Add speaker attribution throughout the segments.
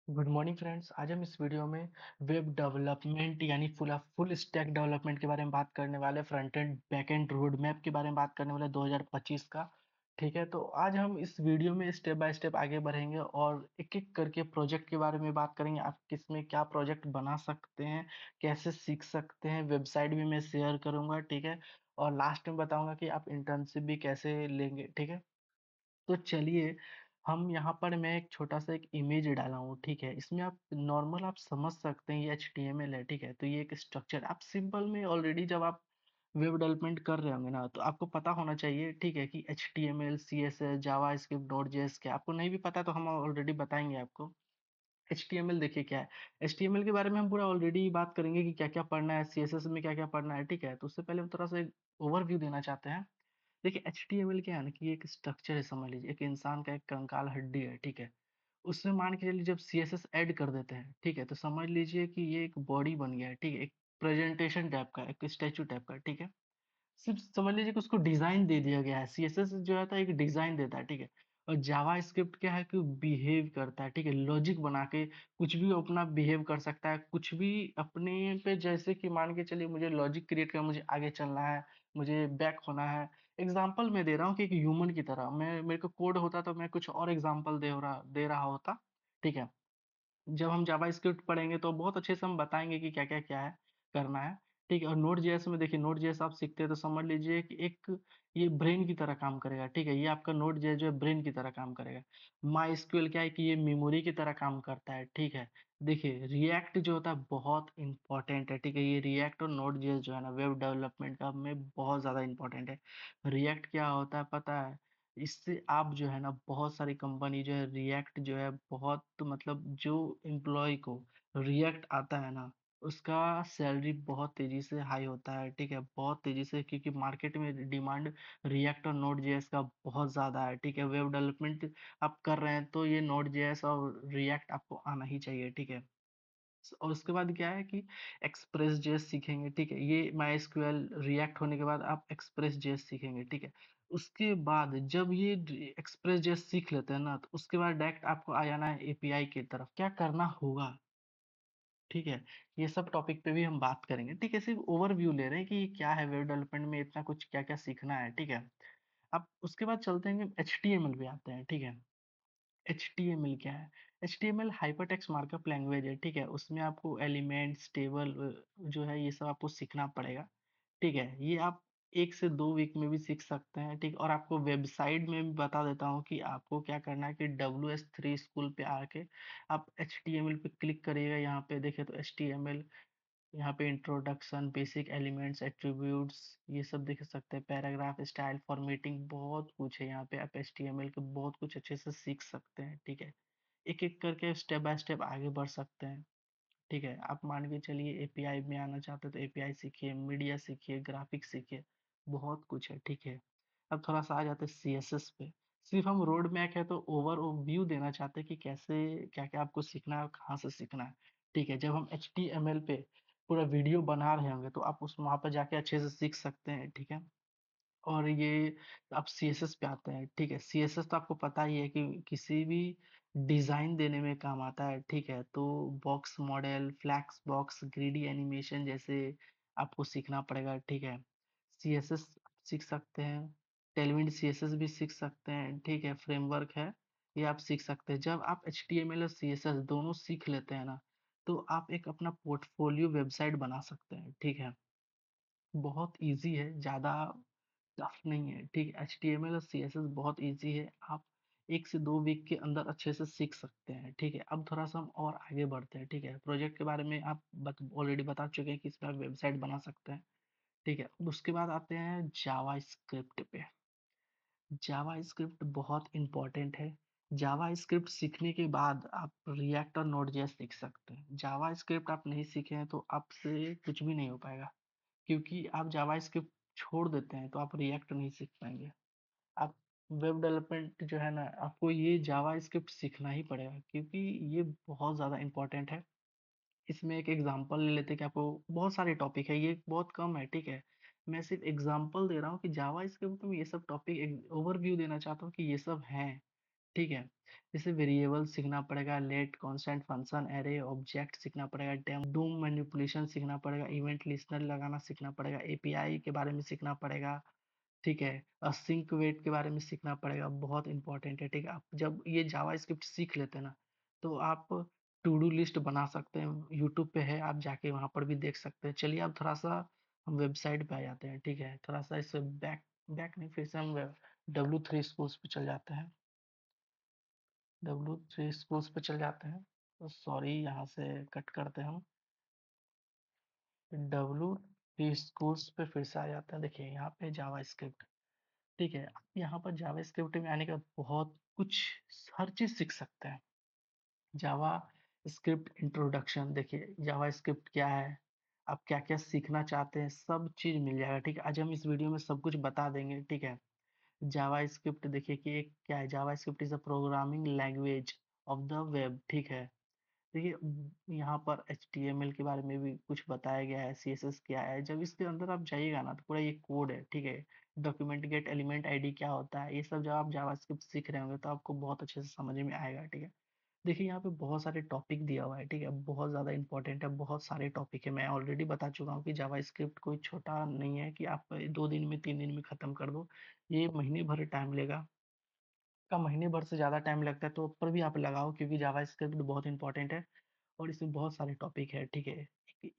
Speaker 1: Good morning friends. आज हम इस वीडियो में वेब डेवलपमेंट यानी फुल स्टैक डेवलपमेंट के बारे में बात करने वाले, front end back and road map के बारे में बात करने वाले 2025 का। ठीक है, तो आज हम इस वीडियो में स्टेप बाय स्टेप आगे बढ़ेंगे और एक एक करके प्रोजेक्ट के बारे में बात करेंगे। आप किसमें क्या प्रोजेक्ट बना सकते हैं, कैसे सीख सकते हैं, वेबसाइट भी मैं शेयर करूंगा। ठीक है, और लास्ट में बताऊंगा कि आप इंटर्नशिप भी कैसे लेंगे। ठीक है, तो चलिए, हम यहाँ पर मैं एक छोटा सा एक इमेज डाला हूँ। ठीक है, इसमें आप नॉर्मल आप समझ सकते हैं ये HTML है। ठीक है, तो ये एक स्ट्रक्चर आप सिंपल में ऑलरेडी जब आप वेब डेवलपमेंट कर रहे होंगे ना, तो आपको पता होना चाहिए। ठीक है, कि HTML CSS जावा स्क्रिप्ट डॉट जेएस क्या आपको नहीं भी पता तो हम ऑलरेडी बताएंगे आपको। HTML देखिए क्या है। HTML के बारे में हम पूरा ऑलरेडी बात करेंगे कि क्या क्या पढ़ना है, CSS में क्या क्या पढ़ना है। ठीक है, तो उससे पहले हम थोड़ा सा ओवरव्यू देना चाहते हैं। देखिए HTML क्या है ना, कि एक स्ट्रक्चर है। समझ लीजिए एक इंसान का एक कंकाल हड्डी है। ठीक है, उसमें मान के चलिए जब CSS ऐड कर देते हैं, ठीक है, तो समझ लीजिए कि ये एक बॉडी बन गया है। ठीक है, एक प्रेजेंटेशन टाइप का, एक स्टैचू टाइप का। ठीक है, सिर्फ समझ लीजिए कि उसको डिजाइन दे दिया गया है। CSS जो है था एक डिजाइन देता है। ठीक है, और जावा स्क्रिप्ट क्या है कि बिहेव करता है। ठीक है, लॉजिक बना के कुछ भी अपना बिहेव कर सकता है, कुछ भी अपने पे। जैसे कि मान के चलिए मुझे लॉजिक क्रिएट कर, मुझे आगे चलना है, मुझे बैक होना है। एग्जाम्पल मैं दे रहा हूँ कि एक ह्यूमन की तरह मैं, मेरे को कोड होता तो मैं कुछ और एग्जाम्पल दे रहा होता। ठीक है, जब हम जावास्क्रिप्ट पढ़ेंगे तो बहुत अच्छे से हम बताएंगे कि क्या है करना है। ठीक है, और नोड जेएस में देखिए, नोड जेएस आप सीखते हैं तो समझ लीजिए कि एक ये ब्रेन की तरह काम करेगा। ठीक है, ये आपका नोड जेएस जो है ब्रेन की तरह काम करेगा। माई एसक्यूएल क्या है कि ये मेमोरी की तरह काम करता है। ठीक है, देखिए रिएक्ट जो होता है बहुत इंपॉर्टेंट है। ठीक है, ये रिएक्ट और नोड जेएस जो है ना वेब डेवलपमेंट का में बहुत ज़्यादा इंपॉर्टेंट है। रिएक्ट क्या होता है पता है? इससे आप जो है ना, बहुत सारी कंपनी जो है रिएक्ट जो है बहुत, मतलब जो एम्प्लॉय को रिएक्ट आता है ना, उसका सैलरी बहुत तेजी से हाई होता है। ठीक है, बहुत तेजी से, क्योंकि मार्केट में डिमांड रिएक्ट और नोड जेएस का बहुत ज़्यादा है। ठीक है, वेब डेवलपमेंट आप कर रहे हैं तो ये नोड जेएस और रिएक्ट आपको आना ही चाहिए। ठीक है, और उसके बाद क्या है कि एक्सप्रेस जेएस सीखेंगे। ठीक है, ये माइस्क्यूएल रिएक्ट होने के बाद आप एक्सप्रेस जेएस सीखेंगे। ठीक है, उसके बाद जब ये एक्सप्रेस जेएस सीख लेते हैं ना, तो उसके बाद डायरेक्ट आपको आ जाना है एपीआई की तरफ। क्या करना होगा? ठीक है, ये सब टॉपिक पे भी हम बात करेंगे। ठीक है, सिर्फ ओवरव्यू ले रहे हैं कि क्या है वेब डेवलपमेंट में, इतना कुछ क्या क्या सीखना है। ठीक है, अब उसके बाद चलते हैं HTML पे आते हैं। ठीक है, HTML क्या है? HTML हाइपरटेक्स्ट मार्कअप लैंग्वेज है। ठीक है, उसमें आपको एलिमेंट्स, टेबल जो है ये सब आपको सीखना पड़ेगा। ठीक है, ये आप 1 से 2 वीक में भी सीख सकते हैं। ठीक, और आपको वेबसाइट में भी बता देता हूँ कि आपको क्या करना है कि WS3 स्कूल पे आके आप HTML पे क्लिक करिएगा। यहाँ पे देखिए तो HTML, यहाँ पे इंट्रोडक्शन, बेसिक एलिमेंट्स, एट्रीब्यूट्स, ये सब देख सकते हैं। पैराग्राफ स्टाइल, फॉर्मेटिंग, बहुत कुछ है यहाँ पे। आप HTML के बहुत कुछ अच्छे से सीख सकते हैं। ठीक है, एक एक करके स्टेप बाय स्टेप आगे बढ़ सकते हैं। ठीक है, आप मान के चलिए एपीआई में आना चाहते हैं तो एपीआई सीखिए, मीडिया सीखिए, ग्राफिक्स सीखिए, बहुत कुछ है। ठीक है, अब थोड़ा सा आ जाते हैं CSS पे। सिर्फ हम रोड मैप है तो ओवर व्यू देना चाहते हैं कि कैसे क्या क्या आपको सीखना है और कहाँ से सीखना है। ठीक है, जब हम HTML पे पूरा वीडियो बना रहे होंगे तो आप उस वहाँ पर जाके अच्छे से सीख सकते हैं। ठीक है, और ये आप CSS पे आते हैं। ठीक है, CSS तो आपको पता ही है कि किसी भी डिजाइन देने में काम आता है। ठीक है, तो box model, flexbox, grid animation जैसे आपको सीखना पड़ेगा। ठीक है, CSS सीख सकते हैं, टेलविंड CSS भी सीख सकते हैं। ठीक है, फ्रेमवर्क है, ये आप सीख सकते हैं। जब आप HTML और CSS दोनों सीख लेते हैं ना, तो आप एक अपना पोर्टफोलियो वेबसाइट बना सकते हैं। ठीक है, बहुत इजी है, ज़्यादा टफ नहीं है। ठीक है, HTML और CSS बहुत इजी है। आप 1 से 2 वीक के अंदर अच्छे से सीख सकते हैं। ठीक है, अब थोड़ा सा हम और आगे बढ़ते हैं। ठीक है, प्रोजेक्ट के बारे में आप ऑलरेडी बता चुके हैं कि इसमें आप वेबसाइट बना सकते हैं। ठीक है, अब उसके बाद आते हैं जावा स्क्रिप्ट पे। जावा स्क्रिप्ट बहुत इंपॉर्टेंट है। जावा स्क्रिप्ट सीखने के बाद आप रिएक्ट और नोड जेएस सीख सकते हैं। जावा स्क्रिप्ट आप नहीं सीखे हैं तो आपसे कुछ भी नहीं हो पाएगा, क्योंकि आप जावास्क्रिप्ट छोड़ देते हैं तो आप रिएक्ट नहीं सीख पाएंगे। आप वेब डेवलपमेंट जो है ना, आपको ये जावास्क्रिप्ट सीखना ही पड़ेगा, क्योंकि ये बहुत ज़्यादा इंपॉर्टेंट है। इसमें एक एग्जांपल ले लेते हैं कि आपको, बहुत सारे टॉपिक है, ये बहुत कम है। ठीक है, मैं सिर्फ एग्जांपल दे रहा हूँ कि जावास्क्रिप्ट में ये सब टॉपिक ओवरव्यू देना चाहता हूँ कि ये सब हैं। ठीक है। जैसे वेरिएबल सीखना पड़ेगा, let, constant, function, array, object सीखना पड़ेगा, डूम मैनिपुलेशन सीखना पड़ेगा, इवेंट लिस्टनर लगाना सीखना पड़ेगा, एपीआई के बारे में सीखना पड़ेगा। ठीक है। सिंक वेट के बारे में सीखना पड़ेगा, बहुत इंपॉर्टेंट है। ठीक है। आप जब ये जावास्क्रिप्ट सीख लेते हैं ना, तो आप टू डू लिस्ट बना सकते हैं। यूट्यूब पे है, आप जाके वहां पर भी देख सकते हैं। चलिए अब थोड़ा सा हम वेबसाइट पे आ जाते हैं। ठीक है। थोड़ा सा इस बैक बैक नहीं, फिर से हम W3 स्कूल्स पे चल जाते हैं। W3 स्कूल्स पे चल जाते हैं। तो सॉरी, यहाँ से कट करते हैं हम। W3 स्कूल्स पे फिर से आ जाते हैं। देखिए यहाँ पे जावा स्क्रिप्ट। ठीक है। आप यहाँ पर जावा स्क्रिप्ट में आने के बाद बहुत कुछ, हर चीज सीख सकते हैं। जावा स्क्रिप्ट इंट्रोडक्शन, देखिए जावा स्क्रिप्ट क्या है, आप क्या क्या सीखना चाहते हैं, सब चीज मिल जाएगा। ठीक है। आज हम इस वीडियो में सब कुछ बता देंगे। ठीक है। जावा स्क्रिप्ट देखिए कि एक क्या है। JavaScript is a programming language of the web. ठीक है। देखिए यहाँ पर HTML के बारे में भी कुछ बताया गया है, CSS क्या है। जब इसके अंदर आप जाइएगा ना, तो पूरा ये कोड है। ठीक है। डॉक्यूमेंट गेट एलिमेंट आईडी क्या होता है, ये सब जब आप जावास्क्रिप्ट सीख रहे होंगे तो आपको बहुत अच्छे से समझ में आएगा। ठीक है। देखिए यहाँ पे बहुत सारे टॉपिक दिया हुआ है। ठीक है। बहुत ज़्यादा इंपॉर्टेंट है, बहुत सारे टॉपिक है। मैं ऑलरेडी बता चुका हूँ कि जावास्क्रिप्ट कोई छोटा नहीं है कि आप 2 दिन में 3 दिन में ख़त्म कर दो। ये महीने भर टाइम लेगा। का महीने भर से ज़्यादा टाइम लगता है तो ऊपर भी आप लगाओ, क्योंकि जावास्क्रिप्ट बहुत इंपॉर्टेंट है। और इसमें बहुत सारे टॉपिक है। ठीक है।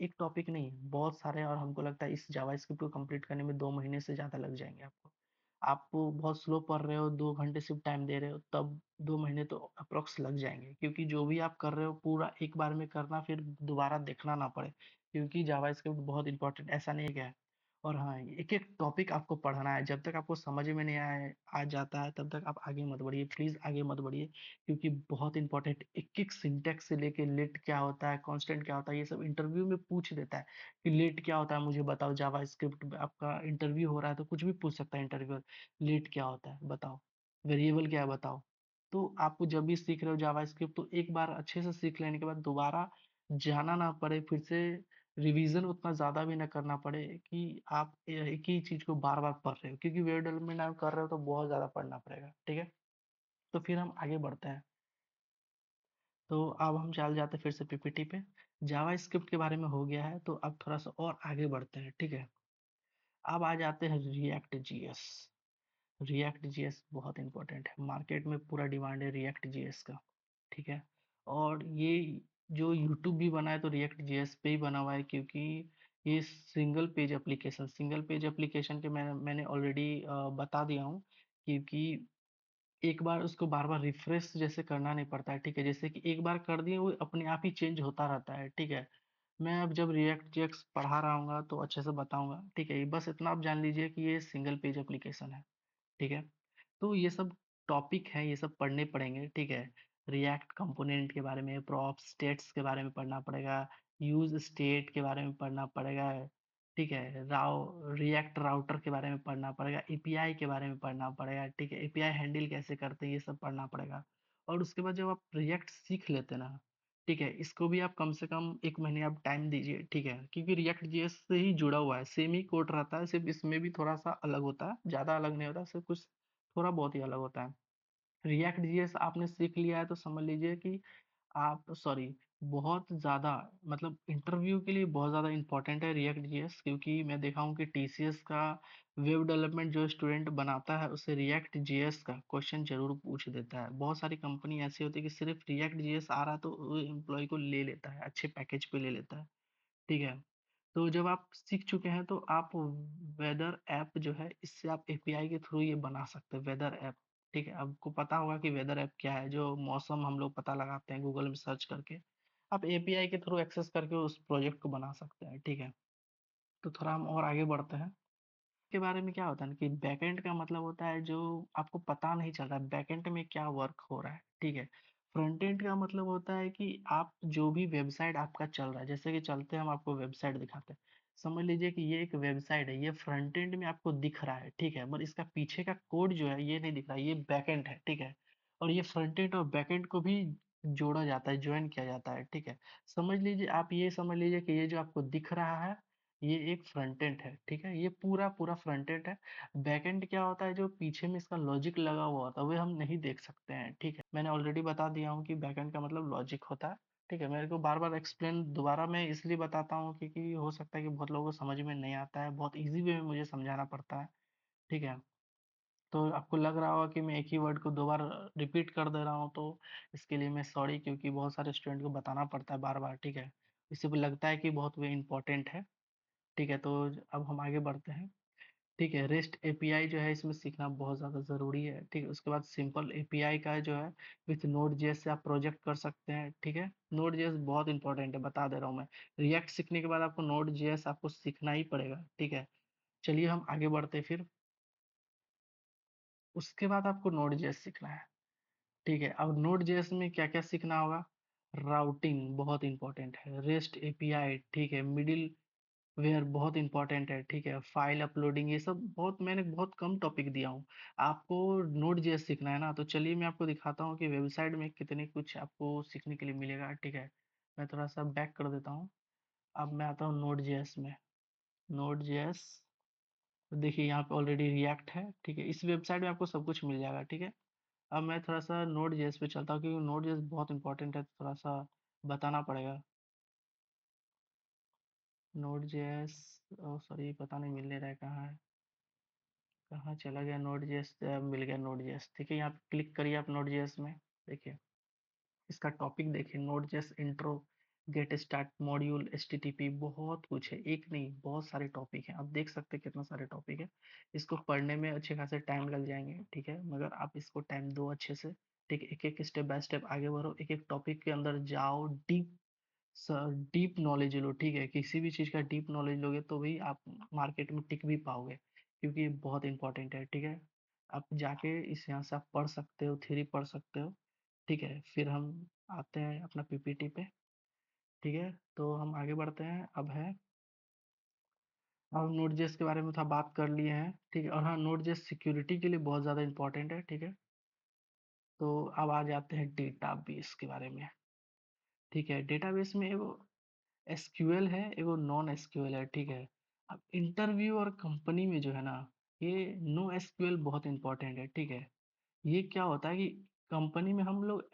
Speaker 1: एक टॉपिक नहीं, बहुत सारे। और हमको लगता है इस जावास्क्रिप्ट को कंप्लीट करने में 2 महीने से ज़्यादा लग जाएंगे आपको। आप बहुत स्लो पढ़ रहे हो, 2 घंटे सिर्फ टाइम दे रहे हो, तब 2 महीने तो अप्रोक्स लग जाएंगे। क्योंकि जो भी आप कर रहे हो पूरा एक बार में करना, फिर दोबारा देखना ना पड़े। क्योंकि जावास्क्रिप्ट बहुत इंपॉर्टेंट, ऐसा नहीं है क्या है। और हाँ, एक एक टॉपिक आपको पढ़ना है। जब तक आपको समझ में नहीं आए आ जाता है, तब तक आप आगे मत बढ़िए, प्लीज आगे मत बढ़िए। क्योंकि बहुत इंपॉर्टेंट, एक एक सिंटेक्स से लेके लेट क्या होता है, कांस्टेंट क्या होता है, ये सब इंटरव्यू में पूछ देता है। कि लेट क्या होता है मुझे बताओ। जावा स्क्रिप्ट में आपका इंटरव्यू हो रहा है तो कुछ भी पूछ सकता है इंटरव्यू। लेट क्या होता है बताओ, वेरिएबल क्या है बताओ। तो आपको जब भी सीख रहे हो जावा स्क्रिप्ट, तो एक बार अच्छे से सीख लेने के बाद दोबारा जाना ना पड़े, फिर से रिवीजन उतना ज़्यादा भी ना करना पड़े कि आप एक ही चीज़ को बार बार पढ़ रहे हो। क्योंकि वेब डेवलपमेंट आप कर रहे हो तो बहुत ज़्यादा पढ़ना पड़ेगा। ठीक है। तो फिर हम आगे बढ़ते हैं। तो अब हम चल जाते हैं फिर से PPT पे। जावा स्क्रिप्ट के बारे में हो गया है, तो अब थोड़ा सा और आगे बढ़ते हैं। ठीक है। अब आ जाते हैं रिएक्ट जीएस। रिएक्ट जीएस बहुत इंपॉर्टेंट है, मार्केट में पूरा डिमांड है रिएक्ट जीएस का। ठीक है। और ये जो यूट्यूब भी बना है तो रिएक्ट जीएस पे ही बना हुआ है, क्योंकि ये सिंगल पेज एप्लीकेशन के मैंने ऑलरेडी बता दिया हूँ। क्योंकि एक बार उसको बार बार रिफ्रेश जैसे करना नहीं पड़ता है। ठीक है। जैसे कि एक बार कर दिए, वो अपने आप ही चेंज होता रहता है। ठीक है। मैं अब जब रिएक्ट जेएक्स पढ़ा रहा हूँ तो अच्छे से बताऊंगा। ठीक है। बस इतना आप जान लीजिए कि ये सिंगल पेज एप्लीकेशन है। ठीक है। तो ये सब टॉपिक है, ये सब पढ़ने पड़ेंगे। ठीक है। रिएक्ट कंपोनेंट के बारे में, प्रॉप स्टेट्स के बारे में पढ़ना पड़ेगा, यूज स्टेट के बारे में पढ़ना पड़ेगा। ठीक है। रिएक्ट राउटर के बारे में पढ़ना पड़ेगा, एपीआई के बारे में पढ़ना पड़ेगा। ठीक है। एपीआई हैंडल कैसे करते हैं, ये सब पढ़ना पड़ेगा। और उसके बाद जब आप रिएक्ट सीख लेते हैं ना, ठीक है, इसको भी आप कम से कम 1 महीने आप टाइम दीजिए। ठीक है। क्योंकि रिएक्ट जेएस से ही जुड़ा हुआ है, सेम ही कोड रहता है, सिर्फ इसमें भी थोड़ा सा अलग होता है, ज़्यादा अलग नहीं होता, सिर्फ कुछ थोड़ा बहुत ही अलग होता है। रिएक्ट जेएस आपने सीख लिया है तो समझ लीजिए कि आप सॉरी बहुत ज़्यादा, मतलब इंटरव्यू के लिए बहुत ज़्यादा इंपॉर्टेंट है रिएक्ट जेएस। क्योंकि मैं देखा हूँ कि TCS का वेब डेवलपमेंट जो स्टूडेंट बनाता है, उससे रिएक्ट जेएस का क्वेश्चन जरूर पूछ देता है। बहुत सारी कंपनी ऐसी होती है कि सिर्फ रिएक्ट जेएस आ रहा है तो वो एम्प्लॉय को ले लेता है, अच्छे पैकेज पे ले लेता है। ठीक है। तो जब आप सीख चुके हैं तो आप वेदर ऐप जो है, इससे आप एपीआई के थ्रू ये बना सकते हैं वेदर ऐप। ठीक है। आपको पता होगा कि वेदर ऐप क्या है, जो मौसम हम लोग पता लगाते हैं गूगल में सर्च करके। आप एपीआई के थ्रू एक्सेस करके उस प्रोजेक्ट को बना सकते हैं। ठीक है। तो थोड़ा हम और आगे बढ़ते हैं। के बारे में क्या होता है ना, कि बैकएंड का मतलब होता है जो आपको पता नहीं चल रहा है बैकएंड में क्या वर्क हो रहा है। ठीक है। फ्रंट एंड का मतलब होता है कि आप जो भी वेबसाइट आपका चल रहा है, जैसे कि चलते हैं हम आपको वेबसाइट दिखाते हैं। समझ लीजिए कि ये एक वेबसाइट है, ये फ्रंट एंड में आपको दिख रहा है। ठीक है। पर इसका पीछे का कोड जो है ये नहीं दिख रहा है, ये बैकएंड है। ठीक है। और ये फ्रंट एंड और बैकएंड को भी जोड़ा जाता है, ज्वाइन किया जाता है। ठीक है। समझ लीजिए, आप ये समझ लीजिए कि ये जो आपको दिख रहा है, ये एक फ्रंट एंड है, ठीक है? ये पूरा फ्रंट एंड है। बैक एंड क्या होता है, जो पीछे में इसका लॉजिक लगा हुआ होता है, वो हम नहीं देख सकते हैं, ठीक है? मैंने ऑलरेडी बता दिया हूँ कि बैक एंड का मतलब लॉजिक होता है, ठीक है? मेरे को बार-बार एक्सप्लेन दोबारा मैं इसलिए बताता हूँ क्योंकि हो सकता है कि बहुत लोगों को समझ में नहीं आता है, बहुत ईज़ी वे में मुझे समझाना पड़ता है, ठीक है? तो आपको लग रहा होगा कि मैं एक ही वर्ड को 2 बार रिपीट कर दे रहा हूँ, तो इसके लिए मैं सॉरी, क्योंकि बहुत सारे स्टूडेंट को बताना पड़ता है बार-बार, ठीक है? इससे भी लगता है कि बहुत वे इम्पोर्टेंट है, ठीक है? तो अब हम आगे बढ़ते हैं, ठीक है? रेस्ट एपीआई जो है इसमें सीखना बहुत ज़्यादा ज़रूरी है, ठीक है? उसके बाद सिंपल एपीआई का जो है विथ नोड.जेएस से आप प्रोजेक्ट कर सकते हैं, ठीक है? नोड.जेएस बहुत इंपॉर्टेंट है, बता दे रहा हूँ मैं। रिएक्ट सीखने के बाद आपको नोड.जेएस आपको सीखना ही पड़ेगा, ठीक है? चलिए हम आगे बढ़ते हैं फिर। उसके बाद आपको नोड.जेएस सीखना है, ठीक है? अब नोड.जेएस में क्या-क्या सीखना होगा? राउटिंग बहुत इंपॉर्टेंट है, रेस्ट एपीआई, ठीक है? मिडल वेयर बहुत इंपॉर्टेंट है, ठीक है? फाइल अपलोडिंग, ये सब बहुत मैंने बहुत कम टॉपिक दिया हूँ। आपको नोड.जेएस सीखना है ना, तो चलिए मैं आपको दिखाता हूँ कि वेबसाइट में कितने कुछ आपको सीखने के लिए मिलेगा, ठीक है? मैं थोड़ा-सा बैक कर देता हूँ। अब मैं आता हूँ नोड.जेएस में। नोड.जेएस, देखिए यहाँ पे ऑलरेडी रिएक्ट है, ठीक है? इस वेबसाइट में आपको सब कुछ मिल जाएगा, ठीक है? अब मैं थोड़ा-सा नोड.जेएस पे चलता हूँ क्योंकि नोड.जेएस बहुत इंपॉर्टेंट है, तो थोड़ा-सा बताना पड़ेगा। नोड.जेएस, ओह सॉरी, पता नहीं मिल नहीं रहा है, कहाँ है? कहाँ चला गया नोड.जेएस? मिल गया नोड.जेएस, ठीक है? यहाँ पे क्लिक करिए आप नोड.जेएस में, देखिए इसका टॉपिक देखिए, Node JS intro, get start module, HTTP, बहुत कुछ है, एक नहीं बहुत सारे टॉपिक हैं। आप देख सकते हैं कितना सारे टॉपिक है। इसको पढ़ने में अच्छे खासे टाइम लग जाएंगे, ठीक है? मगर आप इसको टाइम दो अच्छे से, ठीक है? एक एक स्टेप बाय स्टेप आगे बढ़ो, एक एक टॉपिक के अंदर जाओ, डीप नॉलेज लो, ठीक है? किसी भी चीज़ का डीप नॉलेज लोगे तो भी आप मार्केट में टिक भी पाओगे, क्योंकि ये बहुत इंपॉर्टेंट है, ठीक है? आप जाके इस यहाँ से आप पढ़ सकते हो, थ्योरी पढ़ सकते हो, ठीक है? फिर हम आते हैं अपना पीपीटी पे, ठीक है? तो हम आगे बढ़ते हैं, अब नोड.जेएस के बारे में थोड़ा बात कर लिए हैं, ठीक है? और हाँ, नोड.जेएस सिक्योरिटी के लिए बहुत ज़्यादा इंपॉर्टेंट है, ठीक है? तो अब आ जाते हैं डेटाबेस के बारे में, ठीक है? डेटाबेस में एगो एसक्यूएल है, एगो नॉन एसक्यूएल है, ठीक है? अब इंटरव्यू और कंपनी में जो है ना, ये नो एसक्यूएल बहुत इंपॉर्टेंट है, ठीक है? ये क्या होता है कि कंपनी में हम लोग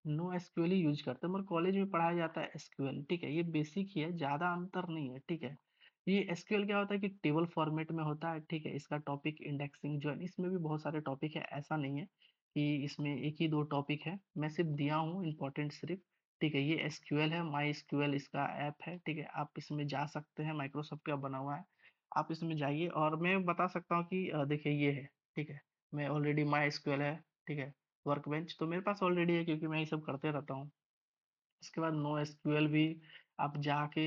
Speaker 1: नो एसक्यूएल ही यूज करते हैं, मगर कॉलेज में पढ़ाया जाता है एसक्यूएल, ठीक है? ये बेसिक ही है, ज़्यादा अंतर नहीं है, ठीक है? ये एसक्यूएल क्या होता है कि टेबल फॉर्मेट में होता है, ठीक है? इसका टॉपिक इंडेक्सिंग जो है, इसमें भी बहुत सारे टॉपिक है, ऐसा नहीं है कि इसमें एक ही दो टॉपिक है, मैं सिर्फ दिया हूँ इंपॉर्टेंट सिर्फ, ठीक है? ये एसक्यूएल है, माई एसक्यूएल इसका ऐप है, ठीक है? आप इसमें जा सकते हैं, माइक्रोसॉफ्ट का बना हुआ है, आप इसमें जाइए, और मैं बता सकता हूँ कि देखिए ये है, ठीक है? मैं ऑलरेडी माई एसक्यूएल है, ठीक है? वर्कबेंच तो मेरे पास ऑलरेडी है, क्योंकि मैं ये सब करते रहता हूँ। इसके बाद नो एसक्यूएल भी आप जाके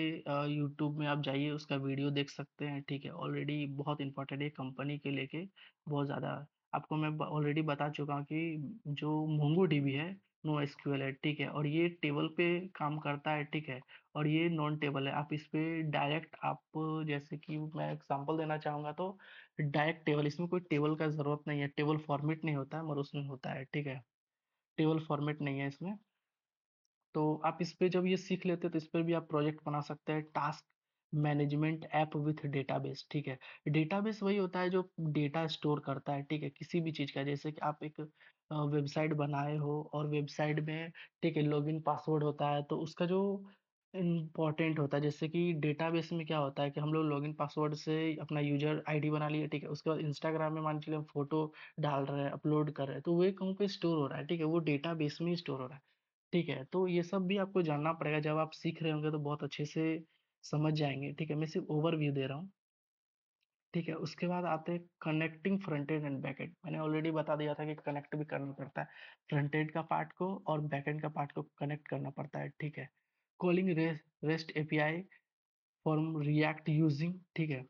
Speaker 1: यूट्यूब में आप जाइए, उसका वीडियो देख सकते हैं, ठीक है? ऑलरेडी बहुत इंपॉर्टेंट है कंपनी के लेके, बहुत ज़्यादा। आपको मैं ऑलरेडी बता चुका हूँ कि जो मोंगो डीबी है, नो एसक्यूएल है, ठीक है? और ये टेबल पे काम करता है, ठीक है? और ये नॉन टेबल है, आप इस पे डायरेक्ट आप, जैसे कि मैं एग्जांपल देना चाहूँगा तो डायरेक्ट टेबल, इसमें कोई टेबल का ज़रूरत नहीं है, टेबल फॉर्मेट नहीं होता है, मगर उसमें होता है, ठीक है? टेबल फॉर्मेट नहीं है इसमें। तो आप इस पे जब ये सीख लेते हैं तो इस पे भी आप प्रोजेक्ट बना सकते हैं, task management app with database, ठीक है? डेटाबेस वही होता है जो डेटा स्टोर करता है, ठीक है? किसी भी चीज़ का, जैसे कि आप एक वेबसाइट बनाए हो और वेबसाइट में, ठीक है, लॉगिन पासवर्ड होता है, तो उसका जो इम्पोर्टेंट होता है, जैसे कि डेटाबेस में क्या होता है कि हम लोग लॉगिन पासवर्ड से अपना यूजर आईडी बना लिए, ठीक है? उसके बाद इंस्टाग्राम में मान के चलिए हम फोटो डाल रहे हैं, अपलोड कर रहे हैं, तो वो कहीं पे स्टोर हो रहा है, ठीक है? वो डेटाबेस में ही स्टोर हो रहा है। ठीक है, तो ये सब भी आपको जानना पड़ेगा, जब आप सीख रहे होंगे तो बहुत अच्छे से समझ जाएँगे, ठीक है? मैं सिर्फ ओवरव्यू दे रहा हूँ, ठीक है? उसके बाद आते हैं connecting front end and back and. मैंने ऑलरेडी बता दिया था कि कनेक्ट भी करना पड़ता है, फ्रंट एंड का पार्ट को और बैक एंड का पार्ट को कनेक्ट करना पड़ता है, ठीक है? Calling rest API from react using, ठीक है?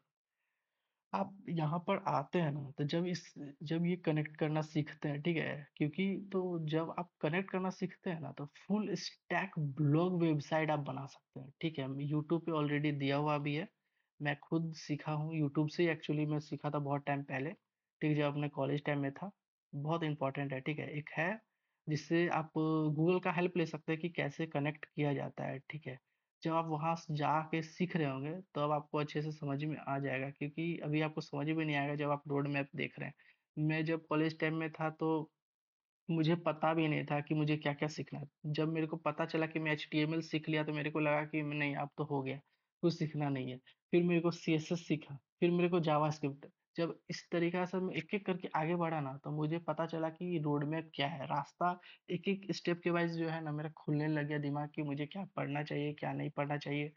Speaker 1: आप यहाँ पर आते हैं ना, तो जब ये कनेक्ट करना सीखते हैं, ठीक है? क्योंकि तो जब आप कनेक्ट करना सीखते हैं ना, तो फुल स्टैक ब्लॉग वेबसाइट आप बना सकते हैं, ठीक है? यूट्यूब पे ऑलरेडी दिया हुआ भी है, मैं खुद सीखा हूँ यूट्यूब से, एक्चुअली मैं सीखा था बहुत टाइम पहले, ठीक है? जब अपने कॉलेज टाइम में था। बहुत इंपॉर्टेंट है, ठीक है? एक है जिससे आप गूगल का हेल्प ले सकते हैं कि कैसे कनेक्ट किया जाता है, ठीक है? जब आप वहाँ स जाके सीख रहे होंगे, तब आपको अच्छे से समझ में आ जाएगा, क्योंकि अभी आपको समझ में नहीं आएगा जब आप रोड मैप देख रहे हैं। मैं जब कॉलेज टाइम में था तो मुझे पता भी नहीं था कि मुझे क्या-क्या सीखना है। जब मेरे को पता चला कि मैं एचटीएमएल सीख लिया तो मेरे को लगा कि नहीं, अब तो हो गया, कुछ सीखना नहीं है। फिर मेरे को सीएसएस सीखा, फिर मेरे को जावास्क्रिप्ट। जब इस तरीक़ा से मैं एक-एक करके आगे बढ़ा ना, तो मुझे पता चला कि रोड मैप क्या है, रास्ता एक-एक स्टेप के वाइज़ जो है ना मेरा खुलने लग गया दिमाग कि मुझे क्या पढ़ना चाहिए, क्या नहीं पढ़ना चाहिए।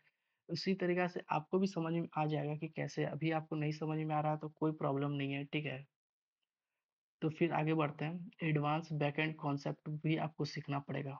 Speaker 1: उसी तरीक़ा से आपको भी समझ में आ जाएगा कि कैसे। अभी आपको नहीं समझ में आ रहा तो कोई प्रॉब्लम नहीं है, ठीक है? तो फिर आगे बढ़ते हैं। एडवांस बैकएंड कॉन्सेप्ट भी आपको सीखना पड़ेगा।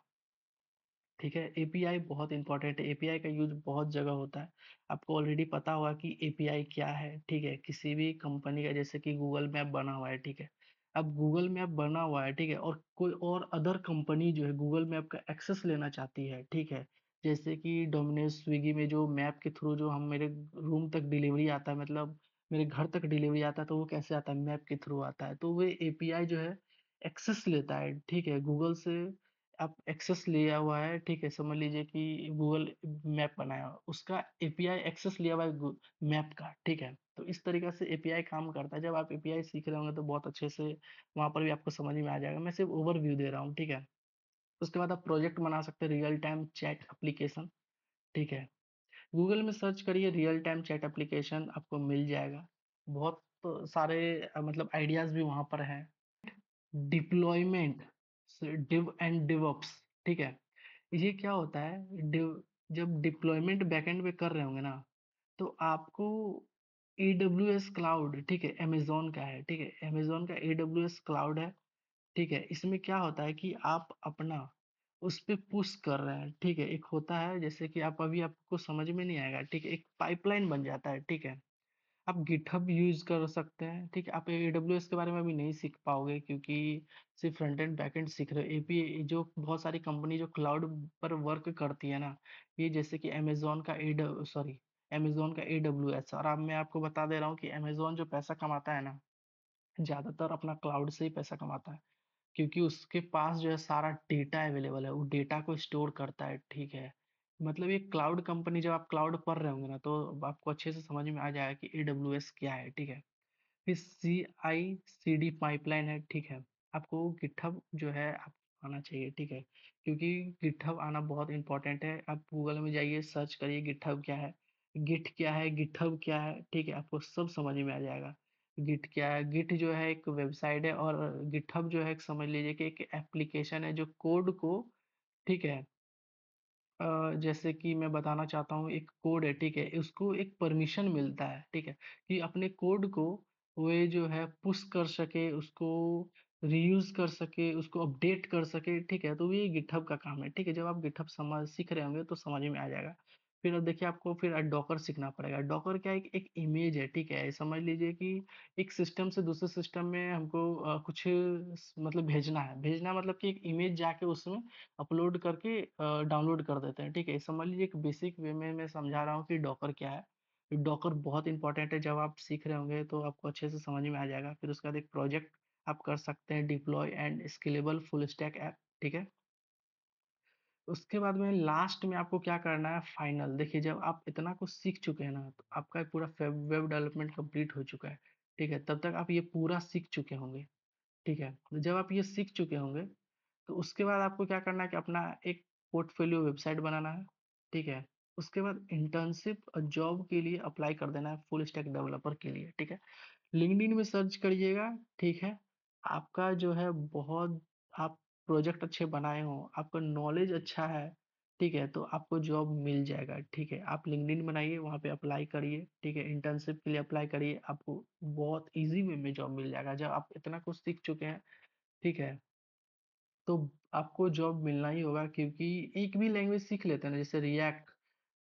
Speaker 1: ठीक है, एपीआई बहुत इंपॉर्टेंट है। एपीआई का यूज़ बहुत जगह होता है। आपको ऑलरेडी पता होगा कि एपीआई क्या है, ठीक है? किसी भी कंपनी का जैसे कि गूगल मैप बना हुआ है, ठीक है? अब गूगल मैप बना हुआ है, ठीक है? और कोई और अदर कंपनी जो है गूगल मैप का एक्सेस लेना चाहती है, ठीक है? जैसे कि डोमिनोज़, स्विगी में जो मैप के थ्रू जो हम मेरे रूम तक डिलीवरी आता है, मतलब मेरे घर तक डिलीवरी आता है, तो वो कैसे आता है? मैप के थ्रू आता है। तो वो एपीआई जो है एक्सेस लेता है, ठीक है? गूगल से आप एक्सेस लिया हुआ है, ठीक है? समझ लीजिए कि गूगल मैप बनाया हुआ, उसका एपीआई एक्सेस लिया हुआ है मैप का, ठीक है? तो इस तरीक़े से एपीआई काम करता है। जब आप एपीआई सीख रहे होंगे तो बहुत अच्छे से वहाँ पर भी आपको समझ में आ जाएगा। मैं सिर्फ़ ओवरव्यू दे रहा हूँ, ठीक है? उसके बाद आप प्रोजेक्ट बना सकते हैं, रियल टाइम चैट एप्लीकेशन, ठीक है? गूगल में सर्च करिए रियल टाइम चैट एप्लीकेशन, आपको मिल जाएगा। बहुत सारे मतलब आइडियाज़ भी वहाँ पर हैं। डिप्लॉयमेंट डिव एंड डिवऑप्स, ठीक है? ये क्या होता है, जब डिप्लॉयमेंट बैकएंड पे कर रहे होंगे ना, तो आपको एडब्ल्यूएस क्लाउड, ठीक है? अमेज़न का है, ठीक है? अमेज़न का एडब्ल्यूएस क्लाउड है, ठीक है? इसमें क्या होता है कि आप अपना उस पे पुश कर रहे हैं, ठीक है? एक होता है जैसे कि आप अभी आपको समझ में नहीं आएगा, ठीक है? एक पाइपलाइन बन जाता है, ठीक है? आप गिटहब यूज़ कर सकते हैं, ठीक है? आप एडब्ल्यूएस के बारे में अभी नहीं सीख पाओगे, क्योंकि सिर्फ़ फ्रंट एंड बैक एंड सीख रहे हो। एपी जो बहुत सारी कंपनी जो क्लाउड पर वर्क करती है ना, ये जैसे कि अमेज़न का एडब्ल्यूएस। और अब मैं आपको बता दे रहा हूँ कि अमेज़न जो पैसा कमाता है ना, ज़्यादातर अपना क्लाउड से ही पैसा कमाता है। क्योंकि उसके पास जो है सारा डेटा अवेलेबल है, वो डेटा को स्टोर करता है, ठीक है? मतलब ये क्लाउड कंपनी, जब आप क्लाउड पढ़ रहे होंगे ना, तो आपको अच्छे से समझ में आ जाएगा कि एडब्ल्यूएस क्या है, ठीक है? फिर सीआई/सीडी पाइपलाइन है, ठीक है? आपको गिटहब जो है आप आना चाहिए, ठीक है? क्योंकि गिटहब आना बहुत इम्पोर्टेंट है। आप गूगल में जाइए, सर्च करिए गिटहब क्या है, गिट क्या है, गिटहब क्या है, ठीक है? आपको सब समझ में आ जाएगा। गिट क्या है, गिट जो है एक वेबसाइट है, और गिटहब जो है एक समझ लीजिए कि एक एप्लीकेशन है जो कोड को, ठीक है? जैसे कि मैं बताना चाहता हूँ, एक कोड है, ठीक है? उसको एक परमिशन मिलता है, ठीक है? कि अपने कोड को वो जो है पुश कर सके, उसको रीयूज़ कर सके, उसको अपडेट कर सके, ठीक है? तो ये गिटहब का काम है, ठीक है? जब आप गिटहब समझ सीख रहे होंगे तो समझ में आ जाएगा। फिर अब देखिए आपको फिर डॉकर सीखना पड़ेगा। डॉकर क्या है, एक एक इमेज है, ठीक है? समझ लीजिए कि एक सिस्टम से दूसरे सिस्टम में हमको कुछ मतलब भेजना है। भेजना मतलब कि एक इमेज जाके उसमें अपलोड करके डाउनलोड कर देते हैं, ठीक है? समझ लीजिए एक बेसिक वे में मैं समझा रहा हूँ कि डॉकर क्या है। डॉकर बहुत इंपॉर्टेंट है, जब आप सीख रहे होंगे तो आपको अच्छे से समझ में आ जाएगा। फिर उसके बाद एक प्रोजेक्ट आप कर सकते हैं, deploy and scalable full stack app, ठीक है? उसके बाद में लास्ट में आपको क्या करना है, फाइनल। देखिए जब आप इतना कुछ सीख चुके हैं ना, तो आपका पूरा वेब डेवलपमेंट कंप्लीट हो चुका है, ठीक है? तब तक आप ये पूरा सीख चुके होंगे, ठीक है? जब आप ये सीख चुके होंगे, तो उसके बाद आपको क्या करना है कि अपना एक पोर्टफोलियो वेबसाइट बनाना है, ठीक है? उसके बाद इंटर्नशिप और जॉब के लिए अप्लाई कर देना है, फुल स्टैक डेवलपर के लिए, ठीक है? लिंक्डइन में सर्च करिएगा, ठीक है? आपका जो है बहुत, आप प्रोजेक्ट अच्छे बनाए हो, आपका नॉलेज अच्छा है, ठीक है? तो आपको जॉब मिल जाएगा, ठीक है? आप लिंक्डइन बनाइए, वहाँ पे अप्लाई करिए, ठीक है? इंटर्नशिप के लिए अप्लाई करिए, आपको बहुत ईज़ी वे में जॉब मिल जाएगा। जब आप इतना कुछ सीख चुके हैं, ठीक है? तो आपको जॉब मिलना ही होगा, क्योंकि एक भी लैंग्वेज सीख लेते हैं ना, जैसे रिएक्ट,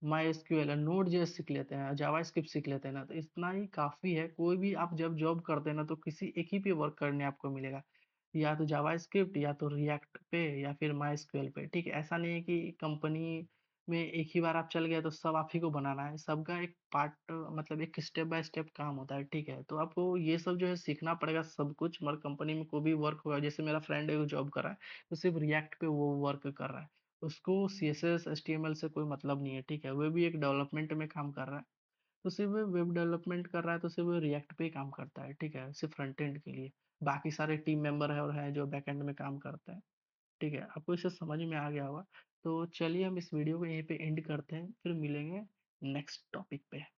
Speaker 1: मायस्क्यूएल और नोड.जेएस सीख लेते हैं, जावास्क्रिप्ट सीख लेते हैं ना, तो इतना ही काफ़ी है। कोई भी आप जब जॉब करते हैं ना, तो किसी एक ही पे वर्क करने आपको मिलेगा। या तो जावास्क्रिप्ट, या तो रिएक्ट पे, या फिर मायस्क्यूएल पे, ठीक है? ऐसा नहीं है कि कंपनी में एक ही बार आप चल गए तो सब आप ही को बनाना है। सबका एक पार्ट, मतलब एक स्टेप बाय स्टेप काम होता है, ठीक है? तो आपको ये सब जो है सीखना पड़ेगा सब कुछ, मगर कंपनी में कोई भी वर्क होगा, जैसे मेरा फ्रेंड है वो जॉब कर रहा है, तो सिर्फ़ रिएक्ट पे वो वर्क कर रहा है। उसको सीएसएस एचटीएमएल से कोई मतलब नहीं है, ठीक है, वो भी एक डेवलपमेंट में काम कर रहा है। तो सिर्फ वो वेब डेवलपमेंट कर रहा है तो सिर्फ वो रिएक्ट पे ही काम करता है, ठीक है, सिर्फ फ्रंट एंड के लिए। बाकी सारे टीम मेंबर है और है जो बैक एंड में काम करता है। ठीक है, आपको इसे समझ में आ गया होगा। तो चलिए हम इस वीडियो को यहीं पे एंड करते हैं, फिर मिलेंगे नेक्स्ट टॉपिक पे।